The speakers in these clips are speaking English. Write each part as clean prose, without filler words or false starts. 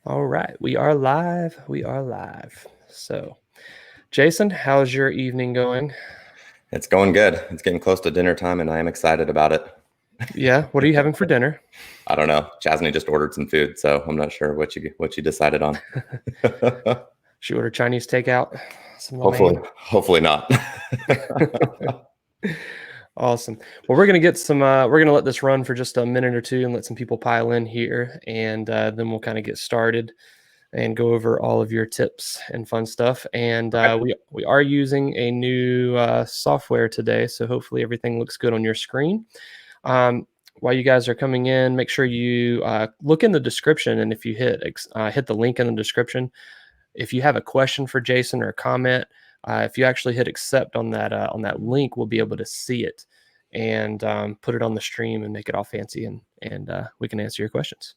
All right, we are live. We are live. So, Jason, how's your evening going? It's going good. It's getting close to dinner time, and I am excited about it. Yeah, what are you having for dinner? I don't know. Jasmine just ordered some food, so I'm not sure what you decided on. Should we order Chinese takeout? Some lo Hopefully, mein. hopefully not. Awesome. Well, we're gonna get some. We're gonna let this run for just a minute or two and let some people pile in here, and then we'll kind of get started and go over all of your tips and fun stuff. And Okay. we are using a new software today, so hopefully everything looks good on your screen. While you guys are coming in, make sure you look in the description, and if you hit the link in the description, if you have a question for Jason or a comment, if you actually hit accept on that link, we'll be able to see it and put it on the stream and make it all fancy, and we can answer your questions.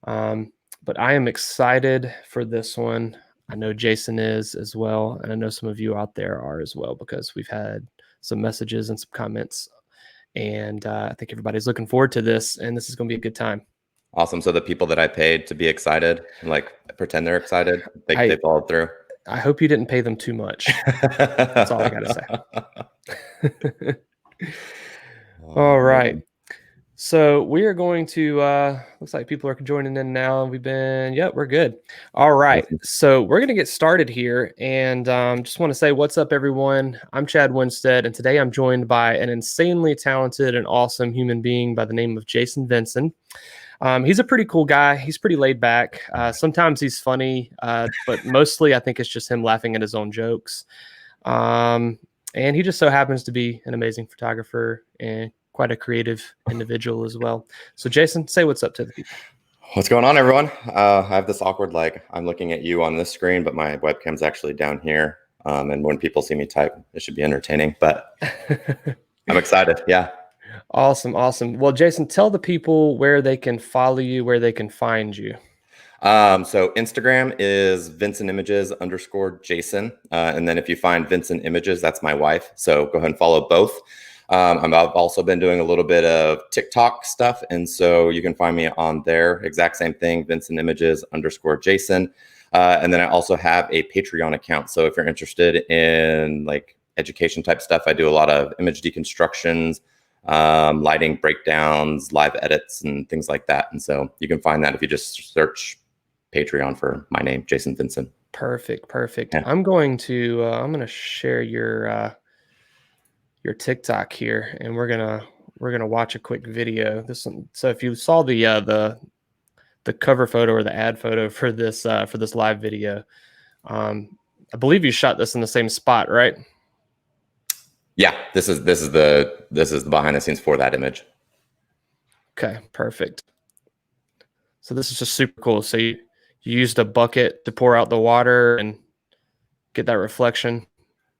But I am excited for this one. I know Jason is as well, and I know some of you out there are as well because we've had some messages and some comments, and I think everybody's looking forward to this, and this is going to be a good time. Awesome. So the people that I paid to be excited, like pretend they're excited, they I followed through. I hope you didn't pay them too much. That's all I got to say. Oh, All right. man. So we are going to looks like people are joining in now. We're good. All right. Awesome. So we're going to get started here, and just want to say what's up, everyone. I'm Chad Winstead, and today I'm joined by an insanely talented and awesome human being by the name of Jason Vinson. He's a pretty cool guy. He's pretty laid back. Sometimes he's funny, but mostly I think it's just him laughing at his own jokes. And he just so happens to be an amazing photographer and quite a creative individual as well. So, Jason, say what's up to the people. What's going on, everyone? I have this awkward, I'm looking at you on this screen, but my webcam's actually down here. And when people see me type, it should be entertaining, but I'm excited. Yeah. Awesome. Well, Jason, tell the people where they can follow you, where they can find you. So Instagram is VinsonImages_Jason. And then if you find Vinson Images, that's my wife. So go ahead and follow both. I've also been doing a little bit of TikTok stuff. And so you can find me on there. Exact same thing, VinsonImages_Jason. And then I also have a Patreon account. So if you're interested in like education type stuff, I do a lot of image deconstructions, lighting breakdowns, live edits, and things like that. And so you can find that if you just search Patreon for my name, Jason Vinson. Perfect. Yeah. I'm going to share your TikTok here, and we're gonna watch a quick video. So if you saw the cover photo or the ad photo for this live video, I believe you shot this in the same spot, right? Yeah, this is the behind the scenes for that image. Okay, perfect. So this is just super cool. So you used a bucket to pour out the water and get that reflection.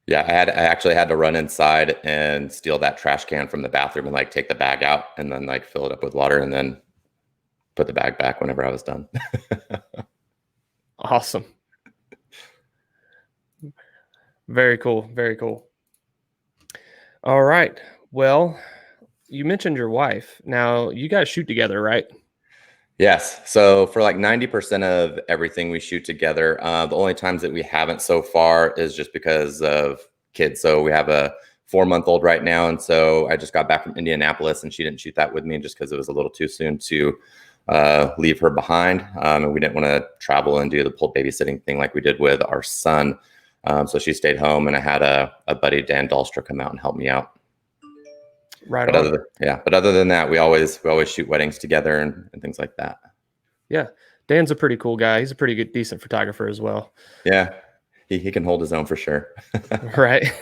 Yeah, I actually had to run inside and steal that trash can from the bathroom and like take the bag out and then like fill it up with water and then put the bag back whenever I was done. Awesome. Very cool. All right. Well, you mentioned your wife. Now, you guys shoot together, right? Yes. So for like 90% of everything we shoot together, the only times that we haven't so far is just because of kids. So we have a 4-month-old right now. And so I just got back from Indianapolis and she didn't shoot that with me just because it was a little too soon to leave her behind. And we didn't want to travel and do the full babysitting thing like we did with our son. So she stayed home and I had a buddy, Dan Dahlstra, come out and help me out. Right But on. other than that, we always shoot weddings together and things like that. Yeah. Dan's a pretty cool guy. He's a pretty good, decent photographer as well. Yeah, he can hold his own for sure. Right.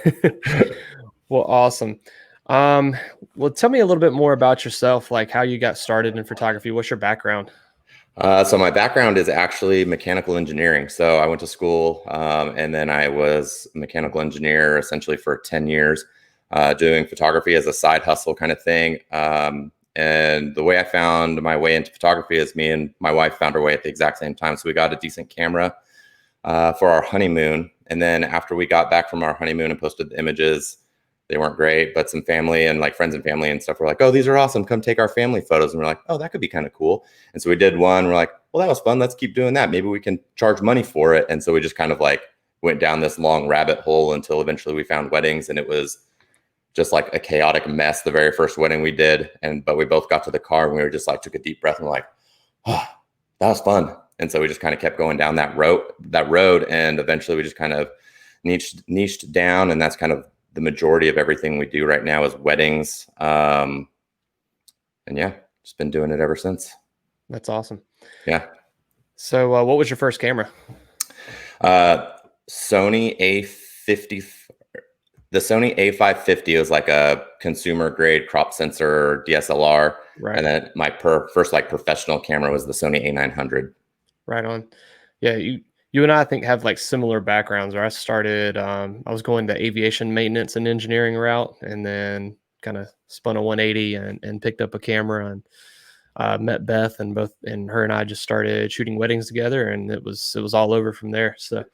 Well, awesome. Well, tell me a little bit more about yourself, like how you got started in photography. What's your background? So my background is actually mechanical engineering. So I went to school and then I was a mechanical engineer essentially for 10 years, doing photography as a side hustle kind of thing. And the way I found my way into photography is me and my wife found our way at the exact same time. So we got a decent camera for our honeymoon. And then after we got back from our honeymoon and posted the images, they weren't great, but some family and like friends and family and stuff were like, oh, these are awesome. Come take our family photos. And we're like, oh, that could be kind of cool. And so we did one. We're like, well, that was fun. Let's keep doing that. Maybe we can charge money for it. And so we just kind of like went down this long rabbit hole until eventually we found weddings, and it was just like a chaotic mess the very first wedding we did. But we both got to the car and we were just like, took a deep breath and we're like, oh, that was fun. And so we just kind of kept going down that road. And eventually we just kind of niched down. And that's kind of the majority of everything we do right now is weddings. And yeah, just been doing it ever since. That's awesome. Yeah. So what was your first camera? Sony A50. The Sony A550 was like a consumer grade crop sensor DSLR. Right. And then my first like professional camera was the Sony A900. Right on. Yeah, you and I think have like similar backgrounds. Where I started, I was going the aviation maintenance and engineering route, and then kind of spun a 180 and picked up a camera and met Beth, and her and I just started shooting weddings together, and it was all over from there. So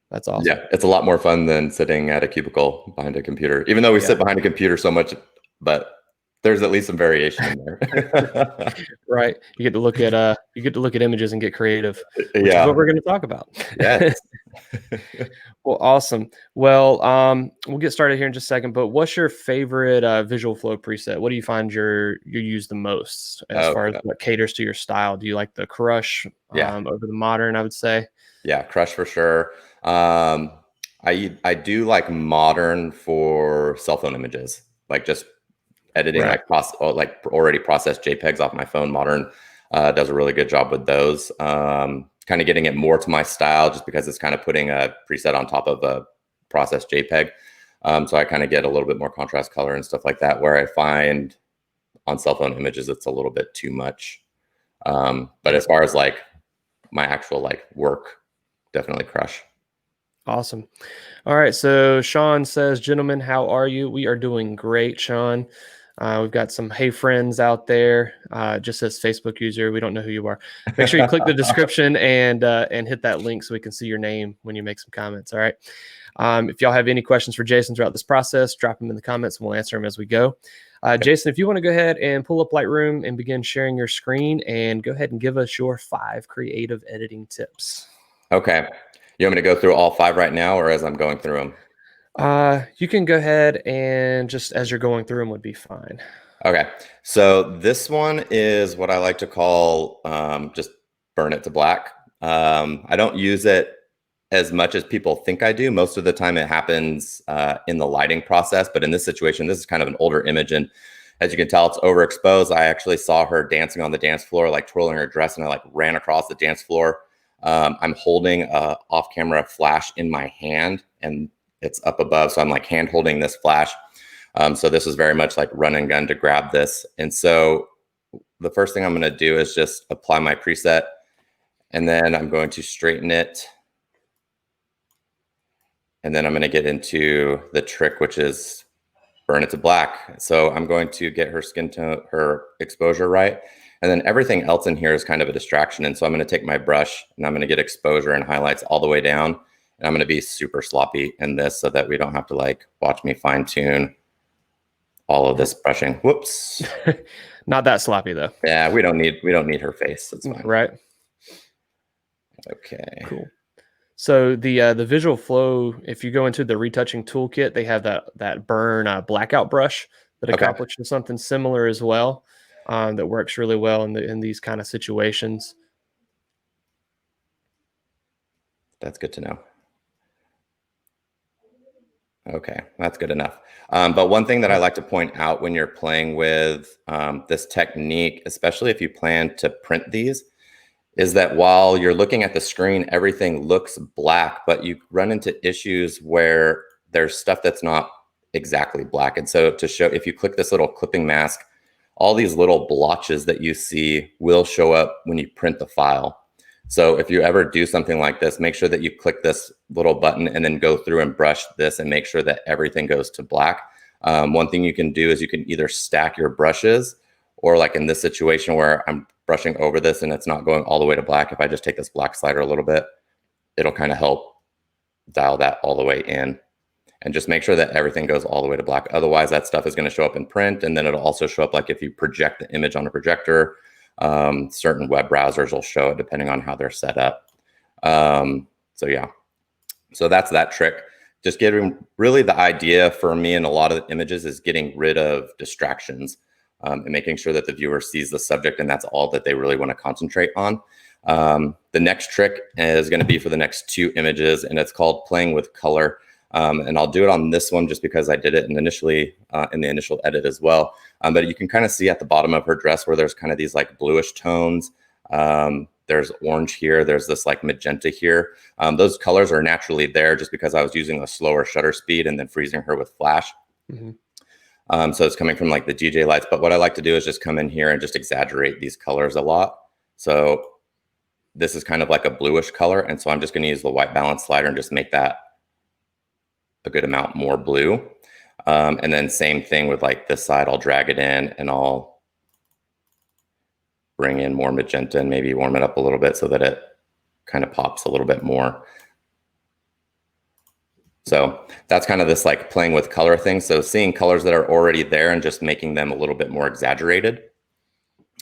that's awesome. Yeah, it's a lot more fun than sitting at a cubicle behind a computer, even though we sit behind a computer so much, but there's at least some variation in there. Right. You get to look at images and get creative, which is Yeah. what we're going to talk about. Yes. Well, awesome. Well, we'll get started here in just a second, but what's your favorite visual flow preset? What do you find you use the most as far as what caters to your style? Do you like the Crush over the Modern, I would say? Yeah, Crush for sure. I do like Modern for cell phone images, like just editing like already processed JPEGs off my phone. Modern does a really good job with those. Kind of getting it more to my style, just because it's kind of putting a preset on top of a processed JPEG. So I kind of get a little bit more contrast color and stuff like that, where I find on cell phone images it's a little bit too much. But as far as like my actual like work, definitely Crush. Awesome. All right. So Sean says, gentlemen, how are you? We are doing great, Sean. We've got some hey friends out there. Just says Facebook user. We don't know who you are. Make sure you click the description and hit that link so we can see your name when you make some comments. All right. If y'all have any questions for Jason throughout this process, drop them in the comments and we'll answer them as we go. Jason, if you want to go ahead and pull up Lightroom and begin sharing your screen, and go ahead and give us your 5 creative editing tips. Okay. You want me to go through all 5 right now, or as I'm going through them? You can go ahead and just as you're going through them would be fine. Okay. So this one is what I like to call just burn it to black. I don't use it as much as people think I do. Most of the time it happens in the lighting process, but in this situation, this is kind of an older image. And as you can tell, it's overexposed. I actually saw her dancing on the dance floor, like twirling her dress, and I like ran across the dance floor. I'm holding a off-camera flash in my hand, and it's up above. So I'm like hand holding this flash. So this is very much like run and gun to grab this. And so the first thing I'm going to do is just apply my preset, and then I'm going to straighten it. And then I'm going to get into the trick, which is burn it to black. So I'm going to get her skin tone, her exposure right. And then everything else in here is kind of a distraction. And so I'm going to take my brush and I'm going to get exposure and highlights all the way down. And I'm going to be super sloppy in this so that we don't have to like watch me fine tune all of this brushing. Whoops. Not that sloppy though. Yeah, we don't need her face. It's fine. Right. Okay. Cool. So the visual flow, if you go into the retouching toolkit, they have that burn blackout brush that accomplishes something similar as well. That works really well in these kind of situations. That's good to know. Okay, that's good enough. But one thing that I like to point out when you're playing with this technique, especially if you plan to print these, is that while you're looking at the screen, everything looks black, but you run into issues where there's stuff that's not exactly black. And so to show, if you click this little clipping mask, all these little blotches that you see will show up when you print the file. So if you ever do something like this, make sure that you click this little button and then go through and brush this and make sure that everything goes to black. One thing you can do is you can either stack your brushes, or like in this situation where I'm brushing over this and it's not going all the way to black, if I just take this black slider a little bit, it'll kind of help dial that all the way in. And just make sure that everything goes all the way to black. Otherwise, that stuff is going to show up in print, and then it'll also show up like if you project the image on a projector, Certain web browsers will show it depending on how they're set up. So yeah, so that's that trick. Just getting really the idea for me in a lot of the images is getting rid of distractions and making sure that the viewer sees the subject and that's all that they really want to concentrate on. The next trick is going to be for the next 2 images, and it's called playing with color. And I'll do it on this one just because I did it initially in the initial edit as well. But you can kind of see at the bottom of her dress where there's kind of these like bluish tones. There's orange here. There's this like magenta here. Those colors are naturally there just because I was using a slower shutter speed and then freezing her with flash. Mm-hmm. So it's coming from like the DJ lights. But what I like to do is just come in here and just exaggerate these colors a lot. So this is kind of like a bluish color. And so I'm just going to use the white balance slider and just make that a good amount more blue. And then same thing with like this side, I'll drag it in and I'll bring in more magenta and maybe warm it up a little bit so that it kind of pops a little bit more. So that's kind of this like playing with color thing. So seeing colors that are already there and just making them a little bit more exaggerated.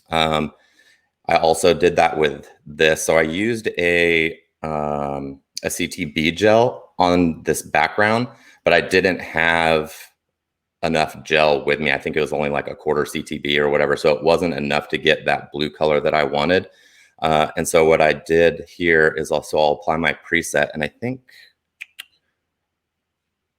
I also did that with this. So I used a CTB gel on this background, but I didn't have enough gel with me. I think it was only like a quarter CTB or whatever. So it wasn't enough to get that blue color that I wanted. And so what I did here is also I'll apply my preset. And I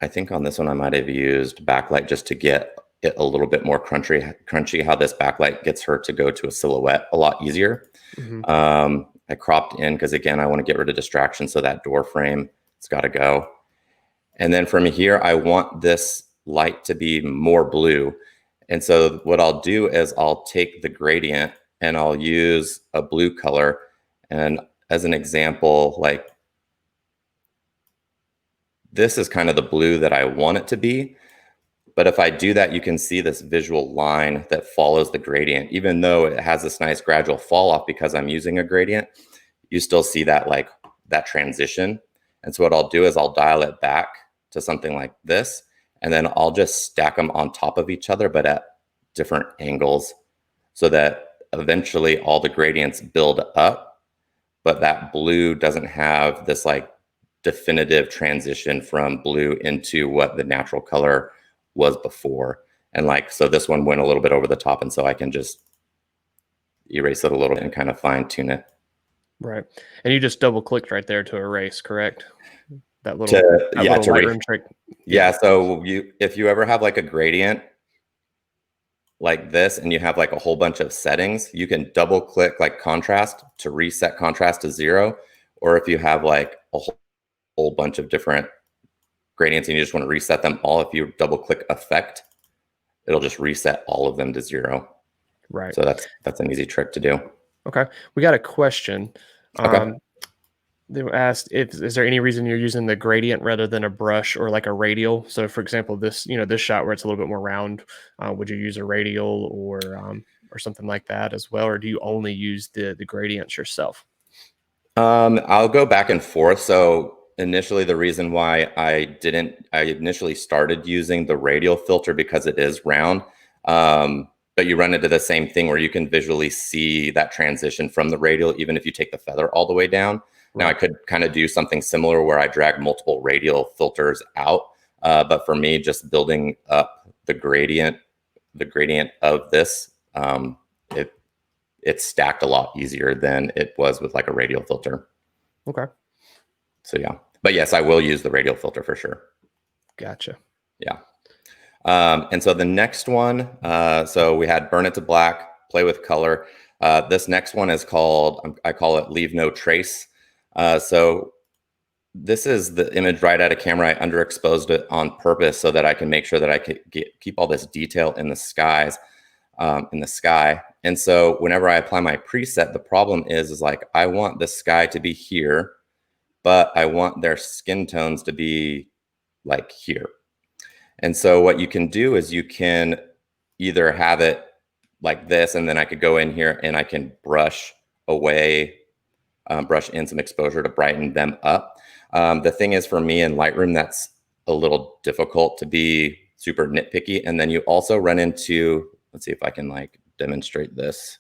think on this one, I might have used backlight just to get it a little bit more crunchy, how this backlight gets her to go to a silhouette a lot easier. Mm-hmm. I cropped in because again, I want to get rid of distraction. So that door frame, it's got to go. And then from here, I want this light to be more blue. And so what I'll do is I'll take the gradient and I'll use a blue color. And as an example, like this is kind of the blue that I want it to be. But if I do that, you can see this visual line that follows the gradient. Even though it has this nice gradual fall off because I'm using a gradient, you still see that like that transition. And so what I'll do is I'll dial it back to something like this, and then I'll just stack them on top of each other, but at different angles so that eventually all the gradients build up, but that blue doesn't have this like definitive transition from blue into what the natural color was before. And like, so this one went a little bit over the top, and so I can just erase it a little bit and kind of fine tune it. Right. And you just double clicked right there to erase, correct? That little, little Lightroom trick. Yeah. So if you ever have like a gradient like this and you have like a whole bunch of settings, you can double click like contrast to reset contrast to 0. Or if you have like a whole bunch of different gradients and you just want to reset them all, if you double click effect, it'll just reset all of them to 0. Right. So that's an easy trick to do. Okay. We got a question. Okay. They were asked is there any reason you're using the gradient rather than a brush or like a radial? So for example, this shot where it's a little bit more round, would you use a radial or something like that as well? Or do you only use the gradients yourself? I'll go back and forth. So initially the reason why I initially started using the radial filter because it is round. But you run into the same thing where you can visually see that transition from the radial, even if you take the feather all the way down. Right. Now I could kind of do something similar where I drag multiple radial filters out. But for me, just building up the gradient of this, it's stacked a lot easier than it was with like a radial filter. Okay. So yeah, but yes, I will use the radial filter for sure. Gotcha. Yeah. And so the next one, so we had burn it to black, play with color. This next one is called, I call it leave no trace. So this is the image right out of camera. I underexposed it on purpose so that I can make sure that I could keep all this detail in the skies, in the sky. And so whenever I apply my preset, the problem is like, I want the sky to be here, but I want their skin tones to be like here. And so what you can do is you can either have it like this, and then I could go in here and I can brush away, brush in some exposure to brighten them up. The thing is for me in Lightroom, that's a little difficult to be super nitpicky. And then you also run into, let's see if I can like demonstrate this.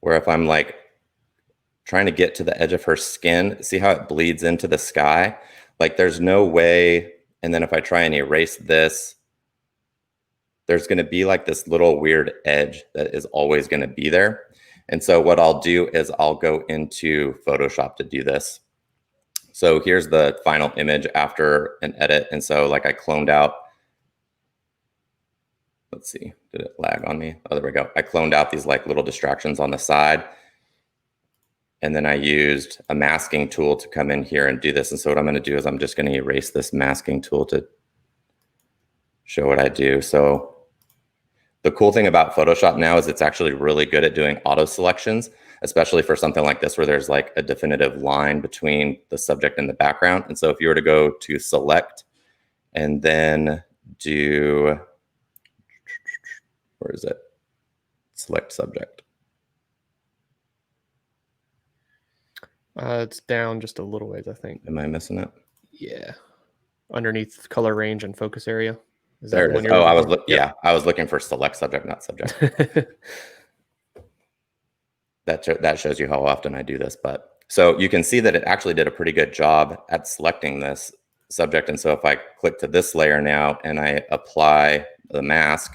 where if I'm like trying to get to the edge of her skin, see how it bleeds into the sky? Like there's no way. And then if I try and erase this, there's going to be like this little weird edge that is always going to be there. And so what I'll do is I'll go into Photoshop to do this. So here's the final image after an edit. And so like I cloned out, let's see, did it lag on me? Oh, there we go. I cloned out these like little distractions on the side. And then I used a masking tool to come in here and do this. And so what I'm going to do is I'm just going to erase this masking tool to show what I do. So the cool thing about Photoshop now is it's actually really good at doing auto selections, especially for something like this where there's like a definitive line between the subject and the background. And so if you were to go to select and then do, where is it? Select subject. It's down just a little ways, I think. Am I missing it? Yeah. Underneath color range and focus area. Is There that it is. the one Oh, you're I was looking for? yeah, I was looking for select subject, not subject. That shows you how often I do this. But so you can see that it actually did a pretty good job at selecting this subject. And so if I click to this layer now and I apply the mask,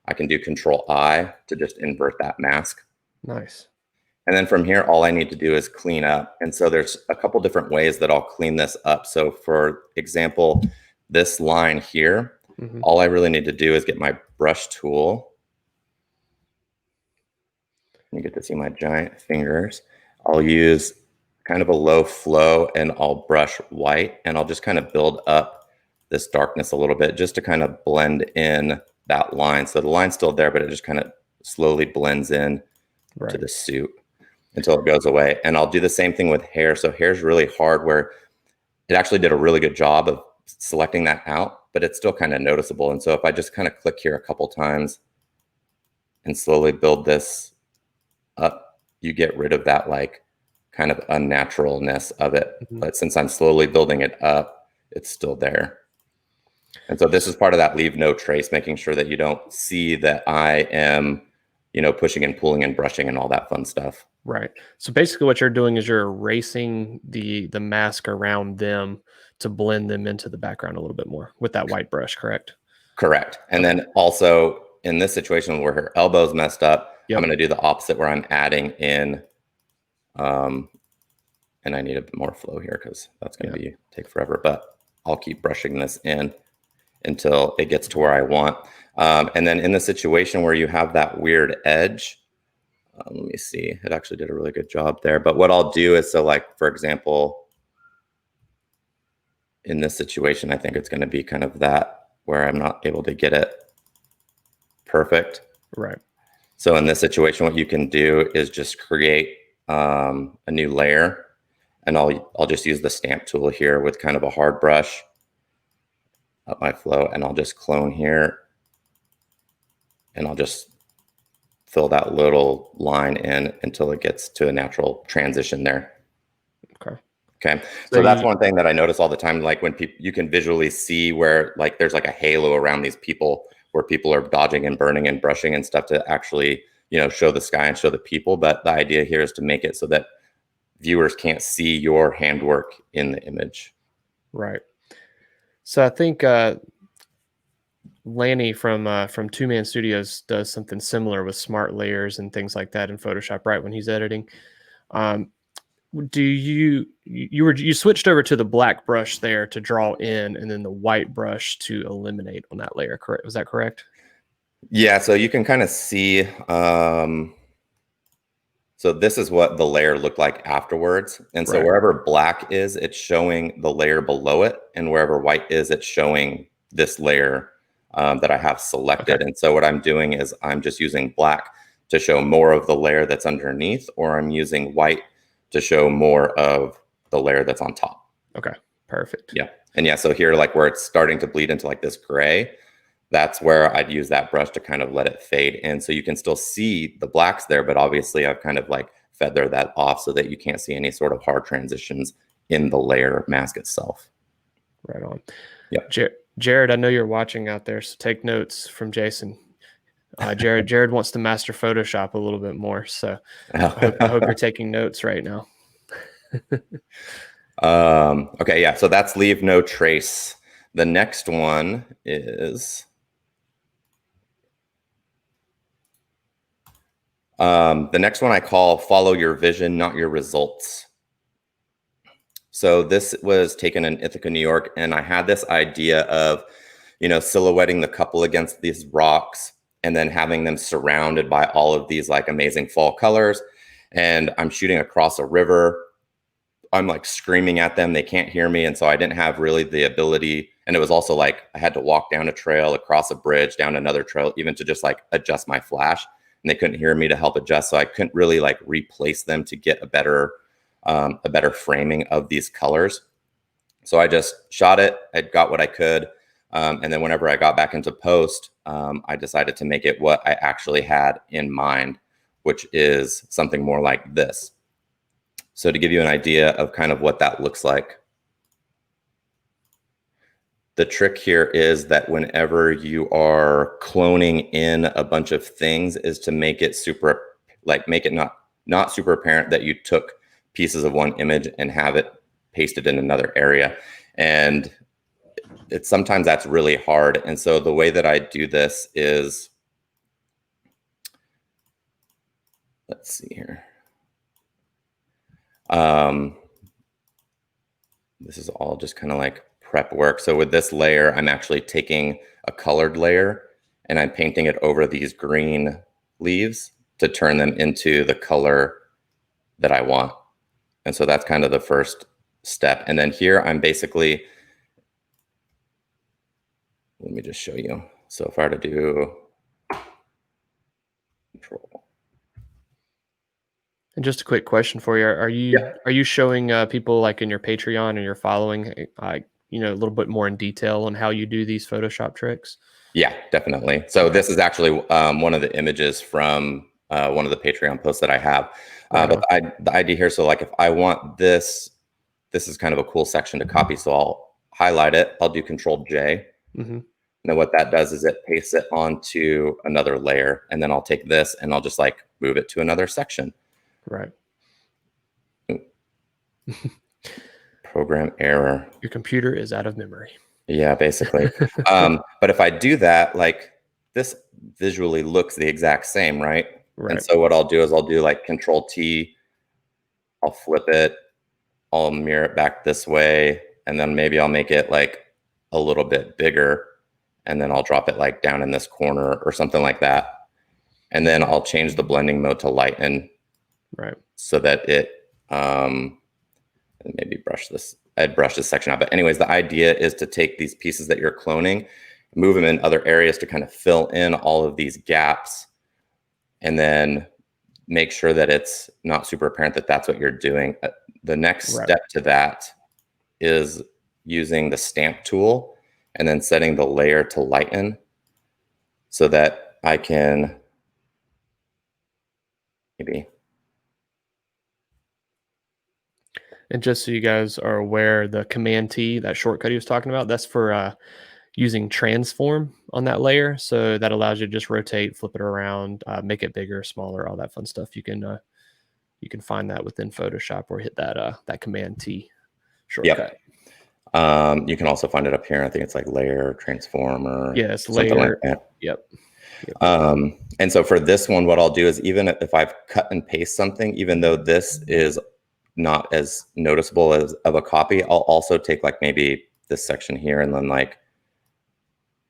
I can do Control I to just invert that mask. Nice. And then from here, all I need to do is clean up. And so there's a couple different ways that I'll clean this up. So for example, this line here, all I really need to do is get my brush tool. You get to see my giant fingers. I'll use kind of a low flow and I'll brush white and I'll just kind of build up this darkness a little bit just to kind of blend in that line. So the line's still there, but it just kind of slowly blends in to the suit until it goes away. And I'll do the same thing with hair. So hair's really hard where it actually did a really good job of selecting that out, but it's still kind of noticeable. And so if I just kind of click here a couple times and slowly build this up, you get rid of that like kind of unnaturalness of it. But since I'm slowly building it up, it's still there. And so this is part of that leave no trace, making sure that you don't see that I am, you know, pushing and pulling and brushing and all that fun stuff. Right. So basically what you're doing is you're erasing the mask around them to blend them into the background a little bit more with that white brush, correct? Correct. And then also in this situation where her elbow's messed up, I'm going to do the opposite where I'm adding in, and I need a bit more flow here because that's going to take forever, but I'll keep brushing this in until it gets to where I want. And then in the situation where you have that weird edge, let me see, it actually did a really good job there. But what I'll do is, so like, for example, in this situation, I think it's going to be kind of that where I'm not able to get it perfect. Right. So in this situation, what you can do is just create a new layer, and I'll just use the stamp tool here with kind of a hard brush up my flow, and I'll just clone here, and I'll just fill that little line in until it gets to a natural transition there. Okay. So that's one thing that I notice all the time, like when people, you can visually see where like there's like a halo around these people where people are dodging and burning and brushing and stuff to actually, you know, show the sky and show the people. But the idea here is to make it so that viewers can't see your handwork in the image. Right. So I think Lanny from Two Man Studios does something similar with smart layers and things like that in Photoshop, right? When he's editing. Do you switched over to the black brush there to draw in and then the white brush to eliminate on that layer, correct? Was that correct? Yeah, so you can kind of see, so this is what the layer looked like afterwards. And so wherever black is, it's showing the layer below it. And wherever white is, it's showing this layer that I have selected. And so what I'm doing is I'm just using black to show more of the layer that's underneath, or I'm using white to show more of the layer that's on top. Okay, perfect. Yeah. And yeah, so here, like where it's starting to bleed into like this gray, that's where I'd use that brush to kind of let it fade in. So you can still see the blacks there, but obviously I've kind of like feathered that off so that you can't see any sort of hard transitions in the layer mask itself. Right on. Yeah. Jared, I know you're watching out there, so take notes from Jason. Jared wants to master Photoshop a little bit more, so I hope you're taking notes right now. Okay, yeah, so that's leave no trace. The next one is the next one I call follow your vision, not your results. So this was taken in Ithaca, New York, and I had this idea of, silhouetting the couple against these rocks and then having them surrounded by all of these like amazing fall colors. And I'm shooting across a river. I'm like screaming at them. They can't hear me. And so I didn't have really the ability. And it was also like I had to walk down a trail, across a bridge, down another trail, even to just like adjust my flash. And they couldn't hear me to help adjust. So I couldn't really like replace them to get a better framing of these colors. So I just shot it. I got what I could. And then whenever I got back into post, I decided to make it what I actually had in mind, which is something more like this. So to give you an idea of kind of what that looks like, the trick here is that whenever you are cloning in a bunch of things is to make it make it not super apparent that you took pieces of one image and have it pasted in another area. And sometimes that's really hard. And so the way that I do this is, let's see here. This is all just kind of like prep work. So with this layer, I'm actually taking a colored layer and I'm painting it over these green leaves to turn them into the color that I want. And so that's kind of the first step. And then here I'm basically, let me just show you. So if I were to do control. And just a quick question for you: are you showing people like in your Patreon and your following, a little bit more in detail on how you do these Photoshop tricks? Yeah, definitely. So Okay. this is actually one of the images from one of the Patreon posts that I have. Right But on. the idea here, so like if I want this, this is kind of a cool section to copy. So I'll highlight it. I'll do Control J. Mm-hmm. And then what that does is it pastes it onto another layer. And then I'll take this and I'll just like move it to another section. Right. Program error. Your computer is out of memory. Yeah, basically. But if I do that, like this visually looks the exact same, right? And Right. so what I'll do is I'll do like Control T, I'll flip it, I'll mirror it back this way, and then maybe I'll make it like a little bit bigger, and then I'll drop it like down in this corner or something like that. And then I'll change the blending mode to lighten Right. so that it maybe I'd brush this section out. But anyways, the idea is to take these pieces that you're cloning, move them in other areas to kind of fill in all of these gaps, and then make sure that it's not super apparent that that's what you're doing. The next Right. step to that is using the stamp tool and then setting the layer to lighten so that I can maybe. And just so you guys are aware, the Command T, that shortcut he was talking about, that's for using transform on that layer. So that allows you to just rotate, flip it around, make it bigger, smaller, all that fun stuff. You can find that within Photoshop or hit that Command T shortcut. Yep. You can also find it up here. I think it's like layer transform or Yes, something like layer. that. Yep. And so for this one, what I'll do is even if I've cut and paste something, even though this is not as noticeable as of a copy, I'll also take like maybe this section here and then like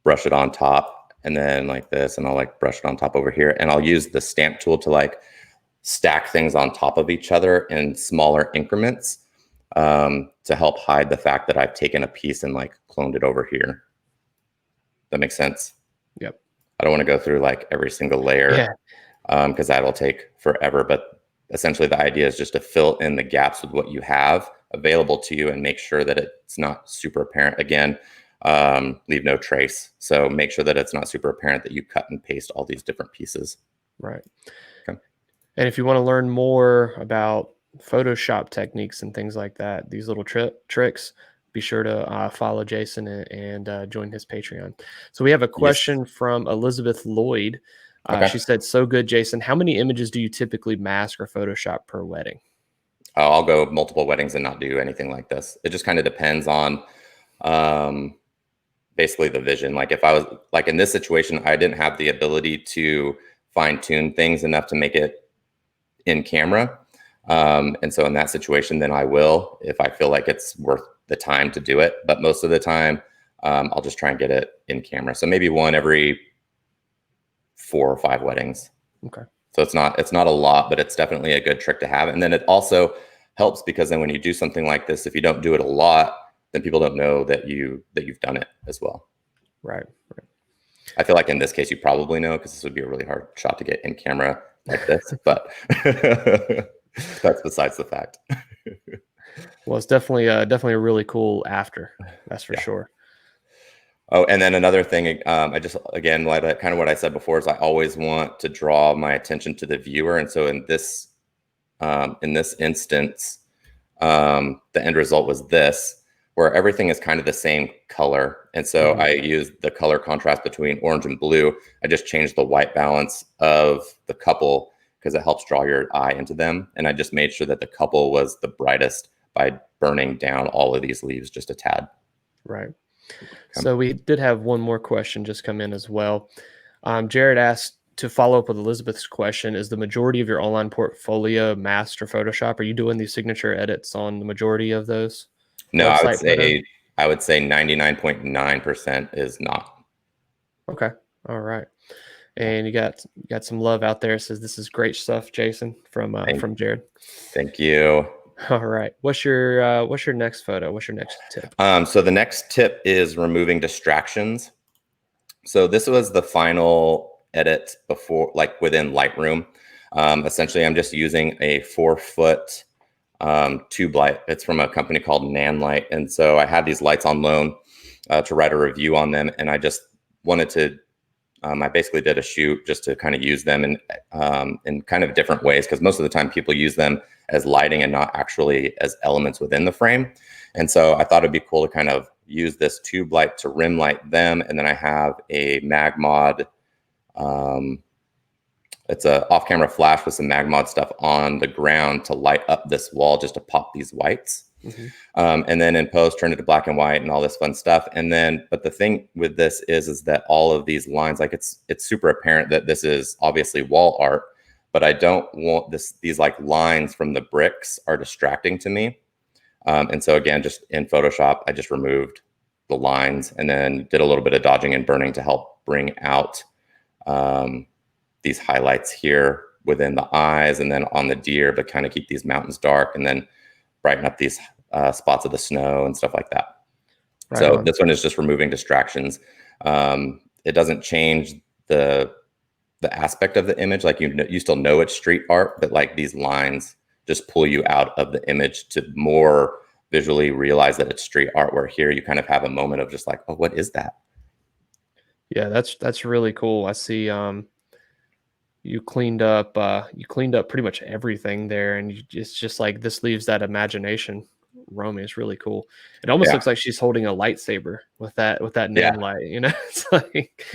brush it on top and then like this, and I'll like brush it on top over here. And I'll use the stamp tool to like stack things on top of each other in smaller increments to help hide the fact that I've taken a piece and like cloned it over here. That makes sense? Yep. I don't want to go through like every single layer because that'll take forever. But essentially the idea is just to fill in the gaps with what you have available to you and make sure that it's not super apparent. Again, leave no trace. So make sure that it's not super apparent that you cut and paste all these different pieces. Right. Okay. And if you want to learn more about Photoshop techniques and things like that, these little tricks, be sure to follow Jason and join his Patreon. So we have a Yes. question from Elizabeth Lloyd. Okay. She said, "So good, Jason. How many images do you typically mask or Photoshop per wedding?" I'll go multiple weddings and not do anything like this. It just kind of depends on um, basically the vision. Like if I was like in this situation, I didn't have the ability to fine tune things enough to make it in camera. And so in that situation, then I will, if I feel like it's worth the time to do it. But most of the time, I'll just try and get it in camera. So maybe one every 4 or 5 weddings. Okay. So it's not a lot, but it's definitely a good trick to have. And then it also helps because then when you do something like this, if you don't do it a lot, then people don't know that you've done it as well. Right. I feel like in this case you probably know because this would be a really hard shot to get in camera like this, but that's besides the fact. Well, it's definitely a really cool after. That's for Yeah. sure. Oh, and then another thing, I just again, like kind of what I said before, is I always want to draw my attention to the viewer, and so in this instance, the end result was this, where everything is kind of the same color, and so I used the color contrast between orange and blue. I just changed the white balance of the couple because it helps draw your eye into them, and I just made sure that the couple was the brightest by burning down all of these leaves just a tad. Right. So we did have one more question just come in as well. Jared asked to follow up with Elizabeth's question: is the majority of your online portfolio masked or Photoshop? Are you doing these signature edits on the majority of those No, website photos? I would say 99.9% is not. Okay. All right. Yeah. And you got some love out there. It says this is great stuff, Jason, Thank, from Jared. thank you. All right. What's your next photo? What's your next tip? So the next tip is removing distractions. So this was the final edit before, like within Lightroom. Essentially, I'm just using a 4-foot tube light. It's from a company called Nanlite. And so I had these lights on loan to write a review on them. And I just wanted to, I basically did a shoot just to kind of use them in kind of different ways, because most of the time people use them as lighting and not actually as elements within the frame. And so I thought it'd be cool to kind of use this tube light to rim light them. And then I have a Magmod, it's a off-camera flash with some Magmod stuff on the ground to light up this wall just to pop these whites. And then in post, turn it to black and white and all this fun stuff. And then, but the thing with this is that all of these lines, like it's super apparent that this is obviously wall art, but I don't want these like lines from the bricks are distracting to me. And so again, just in Photoshop, I just removed the lines and then did a little bit of dodging and burning to help bring out these highlights here within the eyes and then on the deer, but kind of keep these mountains dark and then brighten up these spots of the snow and stuff like that. Right So on. this one is just removing distractions. It doesn't change the aspect of the image. Like you still know it's street art, but like these lines just pull you out of the image to more visually realize that it's street art, where here you kind of have a moment of just like, oh, what is that? Yeah, that's really cool. I see you cleaned up pretty much everything there, and it's just like this leaves that imagination roaming. It's really cool. It almost Yeah. looks like she's holding a lightsaber with that Yeah. nan light, you know. It's like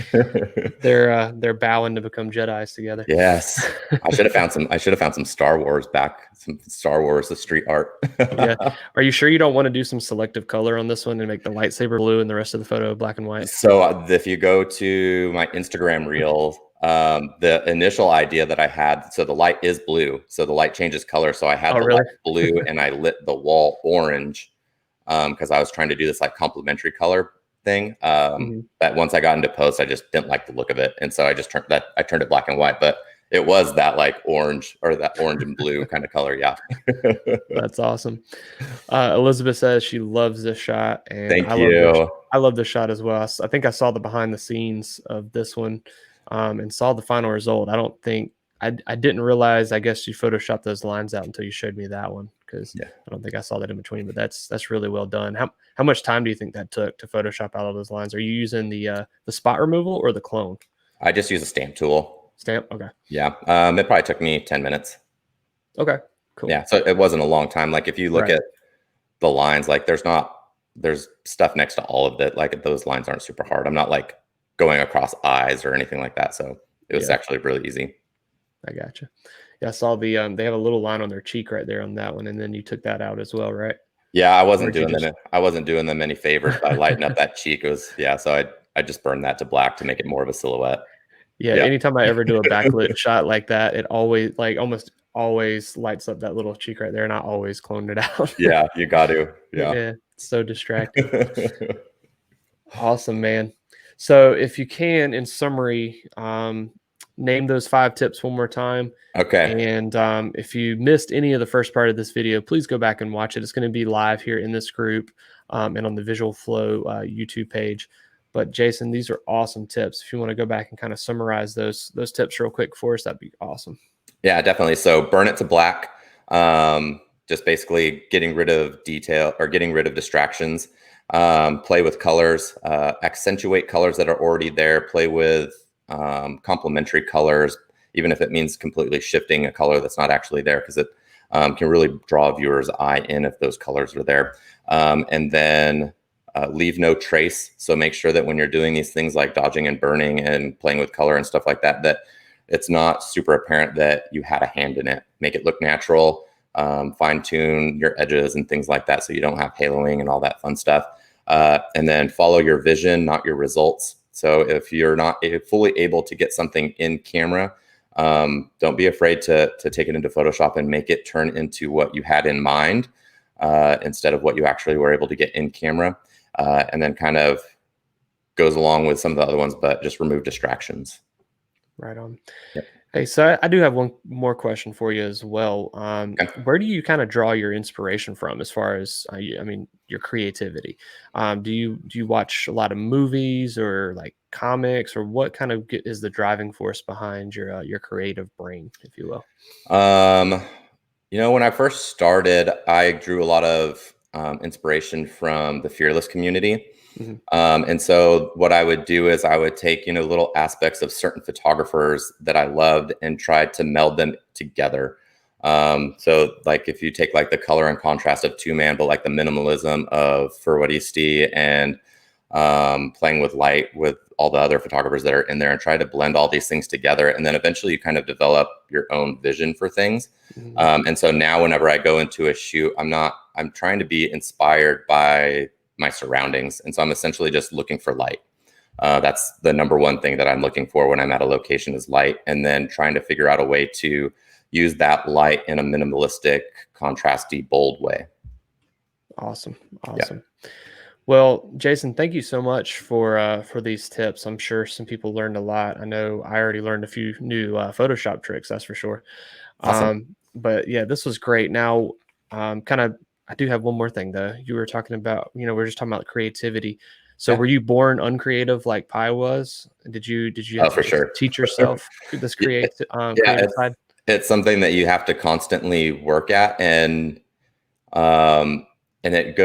they're bowing to become Jedis together. Yes. I should have found some Star Wars some Star Wars, the street art. Yeah. Are you sure you don't want to do some selective color on this one and make the lightsaber blue and the rest of the photo black and white? So if you go to my Instagram reel, the initial idea that I had, so the light is blue, so the light changes color. So I had Oh, the really? light blue and I lit the wall orange because I was trying to do this like complementary color thing. But once I got into post, I just didn't like the look of it, and so I turned it black and white. But it was that like orange or that orange and blue kind of color. Yeah. That's awesome. Elizabeth says she loves this shot, and Thank you. I love this shot as well. I think I saw the behind the scenes of this one, and saw the final result. I don't think I didn't realize. I guess you photoshopped those lines out until you showed me that one, because Yeah. I don't think I saw that in between. But that's really well done. How much time do you think that took to Photoshop out all those lines? Are you using the spot removal or the clone? I just use a stamp tool. Stamp. Okay. Yeah. It probably took me 10 minutes. Okay. Cool. Yeah. So it wasn't a long time. Like if you look Right. at the lines, like there's stuff next to all of it. Like those lines aren't super hard. I'm not like going across eyes or anything like that. So it was Yeah, actually really easy. I gotcha. Yeah, I saw the they have a little line on their cheek right there on that one, and then you took that out as well, right? Yeah, Or did you just I wasn't doing them any favors by lighting up that cheek. It was yeah, so I just burned that to black to make it more of a silhouette. Yeah, Yeah. anytime I ever do a backlit shot like that, it always like almost always lights up that little cheek right there, and I always cloned it out. Yeah, you got to. Yeah. Yeah, it's so distracting. Awesome, man. So if you can, in summary, name those 5 tips one more time. Okay. And if you missed any of the first part of this video, please go back and watch it. It's going to be live here in this group and on the Visual Flow YouTube page. But Jason, these are awesome tips. If you want to go back and kind of summarize those tips real quick for us, that'd be awesome. Yeah, definitely. So burn it to black. Just basically getting rid of detail or getting rid of distractions. Play with colors, accentuate colors that are already there. Play with complementary colors, even if it means completely shifting a color that's not actually there, because it can really draw a viewer's eye in if those colors are there. And then leave no trace. So make sure that when you're doing these things like dodging and burning and playing with color and stuff like that, that it's not super apparent that you had a hand in it. Make it look natural. Fine tune your edges and things like that, so you don't have haloing and all that fun stuff. And then follow your vision, not your results. So if you're not fully able to get something in camera, don't be afraid to take it into Photoshop and make it turn into what you had in mind instead of what you actually were able to get in camera. And then kind of goes along with some of the other ones, but just remove distractions. Right on. Yep. Hey, so I do have one more question for you as well. Okay. Where do you kind of draw your inspiration from as far as, I mean, your creativity? Do you watch a lot of movies or like comics, or what kind of is the driving force behind your creative brain, if you will? Um, when I first started, I drew a lot of inspiration from the fearless community. Hmm. And so what I would do is I would take, little aspects of certain photographers that I loved and try to meld them together. So like if you take like the color and contrast of Two Man, but like the minimalism of Furwadisti and playing with light with all the other photographers that are in there and try to blend all these things together. And then eventually you kind of develop your own vision for things. Hmm. And so now whenever I go into a shoot, I'm trying to be inspired by my surroundings. And so I'm essentially just looking for light. That's the number one thing that I'm looking for when I'm at a location is light, and then trying to figure out a way to use that light in a minimalistic, contrasty, bold way. Awesome. Yeah, Awesome. Well, Jason, thank you so much for these tips. I'm sure some people learned a lot. I know I already learned a few new Photoshop tricks, that's for sure. awesome. But yeah, this was great. Now, kind of, I do have one more thing though. You were talking about, we were just talking about creativity. So, Yeah, were you born uncreative like Pi was? Did you have oh, to for just sure. teach yourself this Yeah, yeah, creative side? it's something that you have to constantly work at, um, and it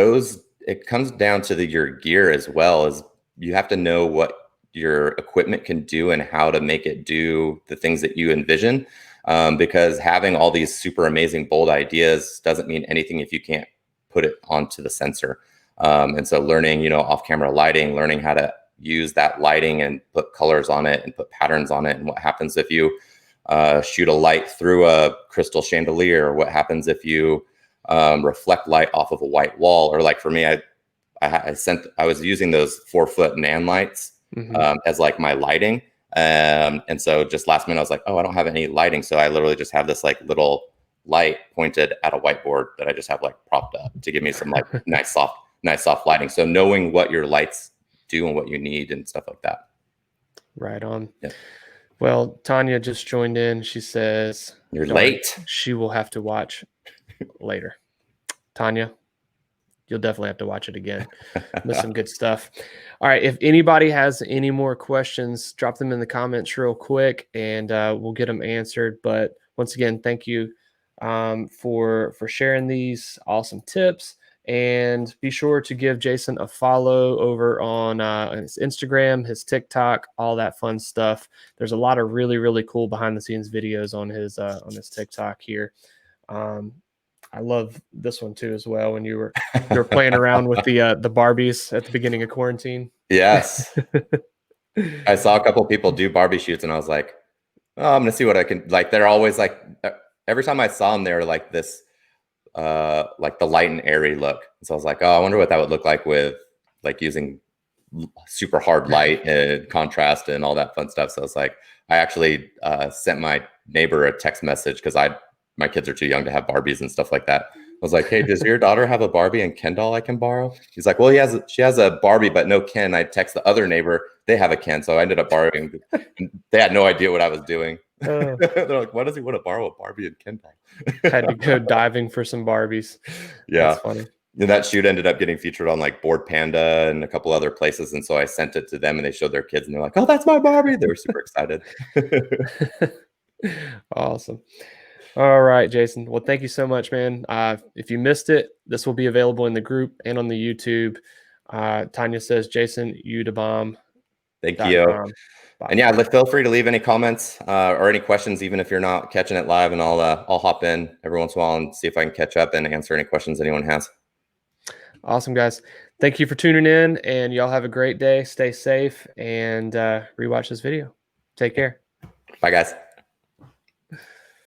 comes down to your gear as well. As you have to know what your equipment can do and how to make it do the things that you envision. Because having all these super amazing bold ideas doesn't mean anything if you can't put it onto the sensor. And so learning, off-camera lighting, learning how to use that lighting and put colors on it and put patterns on it, and what happens if you shoot a light through a crystal chandelier, what happens if you reflect light off of a white wall, or like for me, I was using those 4-foot nan lights Hmm. as like my lighting. And so just last minute, I was like, oh, I don't have any lighting. So I literally just have this like little light pointed at a whiteboard that I just have like propped up to give me some like nice soft lighting. So knowing what your lights do and what you need and stuff like that. Right on. Yeah. Well, Tanya just joined in. She says, You're darn, late. she will have to watch later. Tanya, you'll definitely have to watch it again. Missed some good stuff. All right. If anybody has any more questions, drop them in the comments real quick, and we'll get them answered. But once again, thank you for sharing these awesome tips. And be sure to give Jason a follow over on his Instagram, his TikTok, all that fun stuff. There's a lot of really, really cool behind the scenes videos on his TikTok here. Um, I love this one too as well. When you were playing around with the Barbies at the beginning of quarantine. Yes. I saw a couple of people do Barbie shoots and I was like, oh, I'm gonna see what I can like. They're always like every time I saw them, they were like this like the light and airy look. So I was like, oh, I wonder what that would look like with like using super hard light and contrast and all that fun stuff. So it's like I actually sent my neighbor a text message because my kids are too young to have Barbies and stuff like that. I was like, hey, does your daughter have a Barbie and Ken doll I can borrow? He's like, well, she has a Barbie, but no Ken. I text the other neighbor, they have a Ken. So I ended up borrowing. They had no idea what I was doing. Uh, They're like, why does he want to borrow a Barbie and Ken doll? Had to go diving for some Barbies. Yeah. That's funny. And that shoot ended up getting featured on like Board Panda and a couple other places. And so I sent it to them and they showed their kids and they're like, oh, that's my Barbie. They were super excited. Awesome. All right, Jason. Well, thank you so much, man. If you missed it, this will be available in the group and on the YouTube. Tanya says, Jason, udabomb.com. Thank you. Bye. And yeah, feel free to leave any comments or any questions, even if you're not catching it live, and I'll hop in every once in a while and see if I can catch up and answer any questions anyone has. Awesome, guys. Thank you for tuning in, and y'all have a great day. Stay safe and rewatch this video. Take care. Bye, guys.